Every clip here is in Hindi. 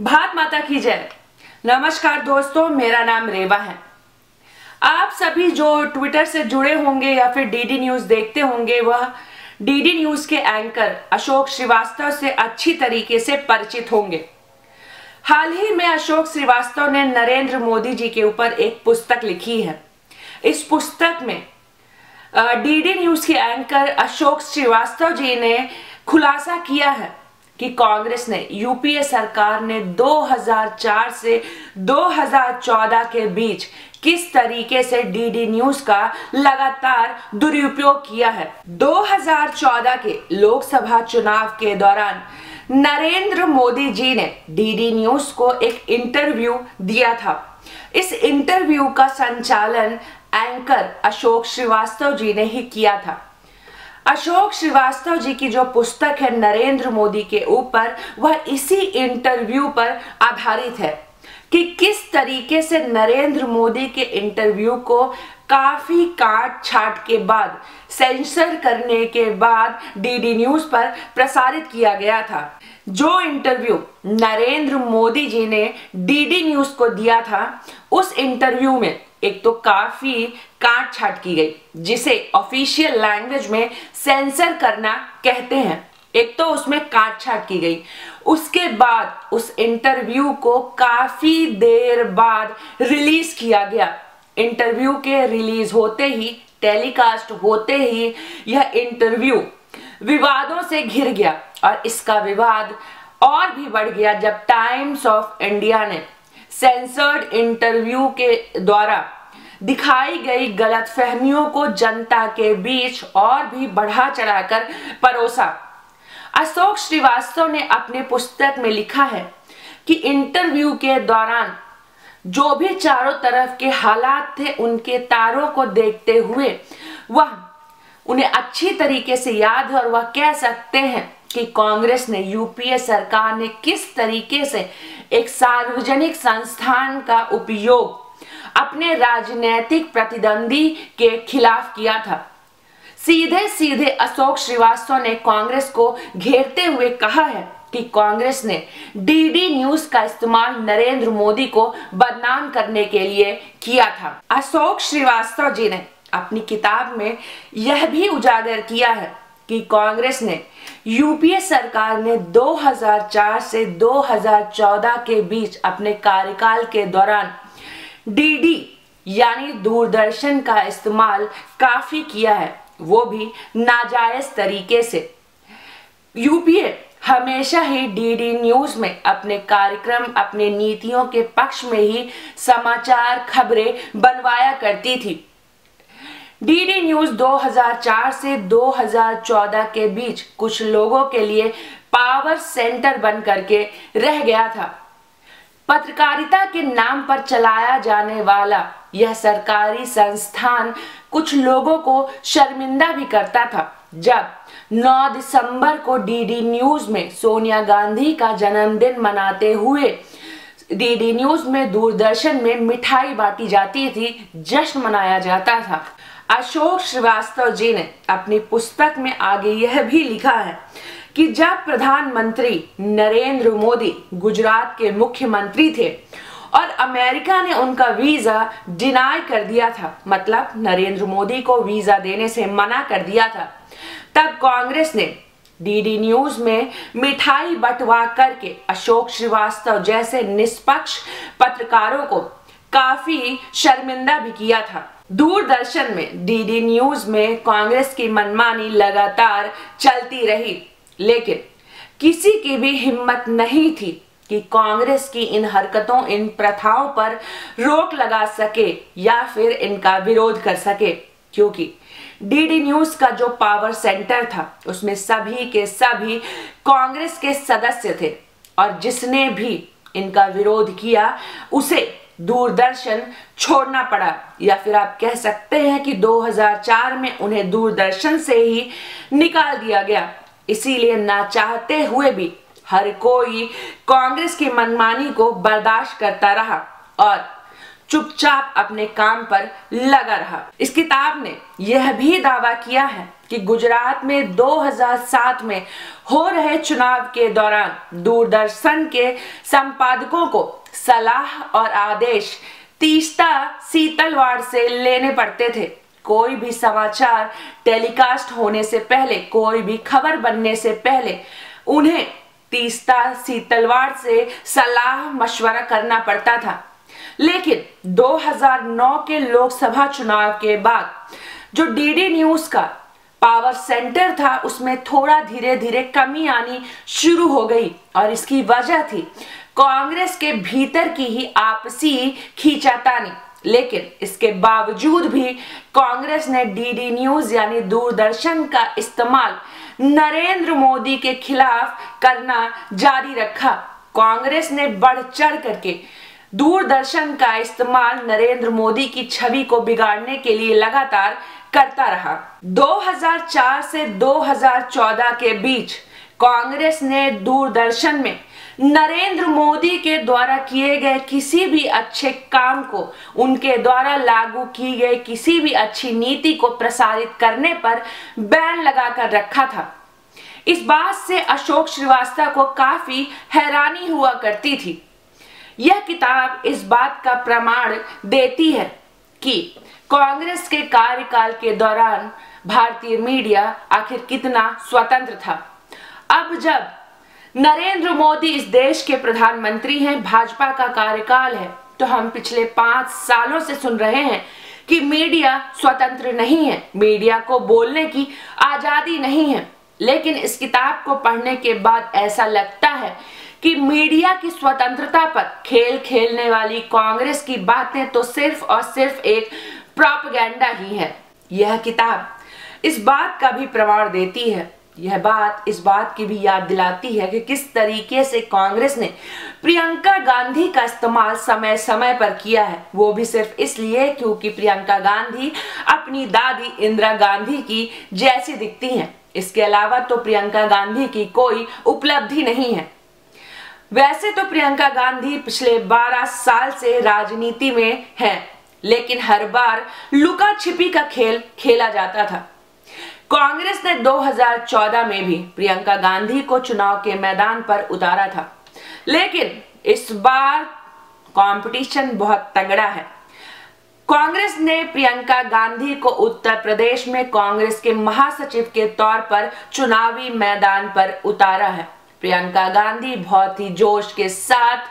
भारत माता की जय। नमस्कार दोस्तों, मेरा नाम रेवा है। आप सभी जो ट्विटर से जुड़े होंगे या फिर डीडी न्यूज देखते होंगे, वह डीडी न्यूज के एंकर अशोक श्रीवास्तव से अच्छी तरीके से परिचित होंगे। हाल ही में अशोक श्रीवास्तव ने नरेंद्र मोदी जी के ऊपर एक पुस्तक लिखी है। इस पुस्तक में डीडी न्यूज के एंकर अशोक श्रीवास्तव जी ने खुलासा किया है कि कांग्रेस ने, यूपीए सरकार ने 2004 से 2014 के बीच किस तरीके से डीडी न्यूज का लगातार दुरुपयोग किया है। 2014 के लोकसभा चुनाव के दौरान नरेंद्र मोदी जी ने डीडी न्यूज को एक इंटरव्यू दिया था। इस इंटरव्यू का संचालन एंकर अशोक श्रीवास्तव जी ने ही किया था। अशोक श्रीवास्तव जी की जो पुस्तक है नरेंद्र मोदी के ऊपर, वह इसी इंटरव्यू पर आधारित है कि किस तरीके से नरेंद्र मोदी के इंटरव्यू को काफी काट छाट के बाद, सेंसर करने के बाद डीडी न्यूज पर प्रसारित किया गया था। जो इंटरव्यू नरेंद्र मोदी जी ने डीडी न्यूज को दिया था, उस इंटरव्यू में एक तो काफी काट छाट की गई, जिसे ऑफिशियल लैंग्वेज में सेंसर करना कहते हैं। एक तो उसमें काट छाट की गई, उसके बाद उस इंटरव्यू को काफी देर बाद रिलीज किया गया। इंटरव्यू के रिलीज होते ही, टेलीकास्ट होते ही यह इंटरव्यू विवादों से घिर गया और इसका विवाद और भी बढ़ गया जब टाइम्स ऑफ इंडिया ने सेंसर्ड इंटरव्यू के द्वारा दिखाई गई गलतफहमियों को जनता के बीच और भी बढ़ा चढ़ाकर परोसा। अशोक श्रीवास्तव ने अपनी पुस्तक में लिखा है कि इंटरव्यू के दौरान जो भी चारों तरफ के हालात थे, उनके तारों को देखते हुए वह उन्हें अच्छी तरीके से याद है और वह कह सकते हैं कि कांग्रेस ने, यूपीए सरकार ने किस तरीके से एक सार्वजनिक संस्थान का उपयोग अपने राजनीतिक प्रतिद्वंदी के खिलाफ किया था। सीधे सीधे अशोक श्रीवास्तव ने कांग्रेस को घेरते हुए कहा है कि कांग्रेस ने डीडी न्यूज का इस्तेमाल नरेंद्र मोदी को बदनाम करने के लिए किया था। अशोक श्रीवास्तव जी ने अपनी किताब में यह भी उजागर किया है कि कांग्रेस ने, यूपीए सरकार ने 2004 से 2014 के बीच अपने कार्यकाल के दौरान डीडी यानी दूरदर्शन का इस्तेमाल काफी किया है, वो भी नाजायज तरीके से। यूपीए हमेशा ही डीडी न्यूज में अपने कार्यक्रम, अपने नीतियों के पक्ष में ही समाचार, खबरें बनवाया करती थी। डीडी न्यूज 2004 से 2014 के बीच कुछ लोगों के लिए पावर सेंटर बन करके रह गया था। पत्रकारिता के नाम पर चलाया जाने वाला यह सरकारी संस्थान कुछ लोगों को शर्मिंदा भी करता था। जब 9 दिसंबर को डीडी न्यूज में सोनिया गांधी का जन्मदिन मनाते हुए डीडी न्यूज में, दूरदर्शन में मिठाई बांटी जाती थी, जश्न मनाया जाता था। अशोक श्रीवास्तव जी ने अपनी पुस्तक में आगे यह भी लिखा है कि जब प्रधानमंत्री नरेंद्र मोदी गुजरात के मुख्यमंत्री थे और अमेरिका ने उनका वीजा डिनाई कर दिया था, मतलब नरेंद्र मोदी को वीजा देने से मना कर दिया था, तब कांग्रेस ने डीडी न्यूज में मिठाई बंटवा करके अशोक श्रीवास्तव जैसे निष्पक्ष पत्रकारों को काफी शर्मिंदा भी किया था। दूरदर्शन में डीडी न्यूज में कांग्रेस की मनमानी लगातार चलती रही, लेकिन किसी की भी हिम्मत नहीं थी कि कांग्रेस की इन हरकतों, इन प्रथाओं पर रोक लगा सके या फिर इनका विरोध कर सके, क्योंकि डीडी न्यूज का जो पावर सेंटर था उसमें सभी के सभी कांग्रेस के सदस्य थे और जिसने भी इनका विरोध किया उसे दूरदर्शन छोड़ना पड़ा, या फिर आप कह सकते हैं कि 2004 में उन्हें दूरदर्शन से ही निकाल दिया गया। इसीलिए ना चाहते हुए भी हर कोई कांग्रेस की मनमानी को बर्दाश्त करता रहा और चुपचाप अपने काम पर लगा रहा। इस किताब ने यह भी दावा किया है कि गुजरात में 2007 में हो रहे चुनाव के दौरान दूरदर्शन के संपादकों को सलाह और आदेश तीस्ता सीतलवाड़ से लेने पड़ते थे। कोई भी समाचार टेलीकास्ट होने से पहले, कोई भी खबर बनने से पहले उन्हें तीस्ता सीतलवाड़ से सलाह मशवरा करना पड़ता था। लेकिन 2009 के लोकसभा चुनाव के बाद जो डीडी न्यूज का पावर सेंटर था उसमें थोड़ा धीरे धीरे कमी आनी शुरू हो गई और इसकी वजह थी कांग्रेस के भीतर की ही आपसी खींचातानी। लेकिन इसके बावजूद भी कांग्रेस ने डीडी न्यूज यानी दूरदर्शन का इस्तेमाल नरेंद्र मोदी के खिलाफ करना जारी रखा। कांग्रेस ने बढ़ चढ़ करके दूरदर्शन का इस्तेमाल नरेंद्र मोदी की छवि को बिगाड़ने के लिए लगातार करता रहा। 2004 से 2014 के बीच कांग्रेस ने दूरदर्शन में नरेंद्र मोदी के द्वारा किए गए किसी भी अच्छे काम को, उनके द्वारा लागू की गई किसी भी अच्छी नीति को प्रसारित करने पर बैन लगाकर रखा था। इस बात से अशोक श्रीवास्तव को काफी हैरानी हुआ करती थी। यह किताब इस बात का प्रमाण देती है कि कांग्रेस के कार्यकाल के दौरान भारतीय मीडिया आखिर कितना स्वतंत्र था। अब जब नरेंद्र मोदी इस देश के प्रधानमंत्री हैं, भाजपा का कार्यकाल है, तो हम पिछले 5 सालों से सुन रहे हैं कि मीडिया स्वतंत्र नहीं है, मीडिया को बोलने की आजादी नहीं है। लेकिन इस किताब को पढ़ने के बाद ऐसा लगता है कि मीडिया की स्वतंत्रता पर खेल खेलने वाली कांग्रेस की बातें तो सिर्फ और सिर्फ एक प्रोपेगेंडा ही है। यह किताब इस बात का भी प्रमाण देती है, यह बात इस बात की भी याद दिलाती है कि किस तरीके से कांग्रेस ने प्रियंका गांधी का इस्तेमाल समय समय पर किया है। वो भी सिर्फ इसलिए क्योंकि प्रियंका गांधी अपनी दादी इंदिरा गांधी की जैसी दिखती हैं। इसके अलावा तो प्रियंका गांधी की कोई उपलब्धि नहीं है। वैसे तो प्रियंका गांधी पिछले 12 साल से राजनीति में है, लेकिन हर बार लुका छिपी का खेल खेला जाता था। कांग्रेस ने 2014 में भी प्रियंका गांधी को चुनाव के मैदान पर उतारा था, लेकिन इस बार कंपटीशन बहुत तगड़ा है। कांग्रेस ने प्रियंका गांधी को उत्तर प्रदेश में कांग्रेस के महासचिव के तौर पर चुनावी मैदान पर उतारा है। प्रियंका गांधी बहुत ही जोश के साथ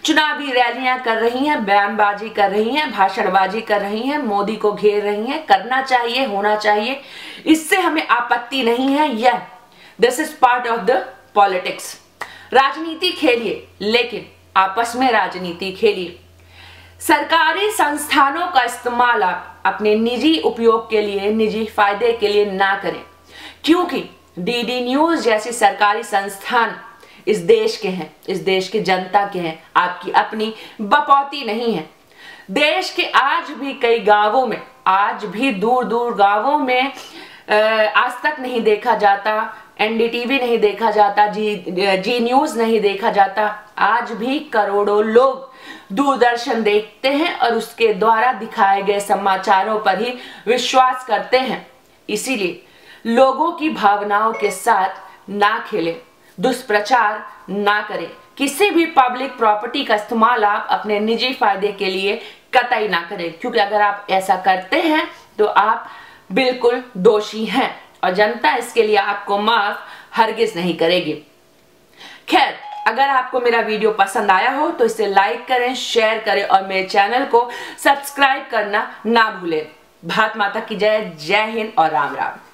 चुनावी रैलियां कर रही हैं, बयानबाजी कर रही हैं, भाषणबाजी कर रही हैं, मोदी को घेर रही हैं। करना चाहिए, होना चाहिए, इससे हमें आपत्ति नहीं है। यह this is part of the politics. राजनीति खेलिए, लेकिन आपस में राजनीति खेलिए। सरकारी संस्थानों का इस्तेमाल आप अपने निजी उपयोग के लिए, निजी फायदे के लिए ना करें, क्योंकि डीडी न्यूज जैसी सरकारी संस्थान इस देश के हैं, इस देश की जनता के हैं, आपकी अपनी बपौती नहीं है। देश के आज भी कई गांवों में, आज भी दूर दूर गांवों में आज तक नहीं देखा जाता, एनडीटीवी नहीं देखा जाता, जी न्यूज नहीं देखा जाता। आज भी करोड़ों लोग दूरदर्शन देखते हैं और उसके द्वारा दिखाए गए समाचारों पर ही विश्वास करते हैं। इसीलिए लोगों की भावनाओं के साथ ना खेलें, दुष्प्रचार ना करें, किसी भी पब्लिक प्रॉपर्टी का इस्तेमाल आप अपने निजी फायदे के लिए कतई ना करें, क्योंकि अगर आप ऐसा करते हैं तो आप बिल्कुल दोषी हैं और जनता इसके लिए आपको माफ हरगिज नहीं करेगी। खैर, अगर आपको मेरा वीडियो पसंद आया हो तो इसे लाइक करें, शेयर करें और मेरे चैनल को सब्सक्राइब करना ना भूलें। भारत माता की जय। जय हिंद और राम राम।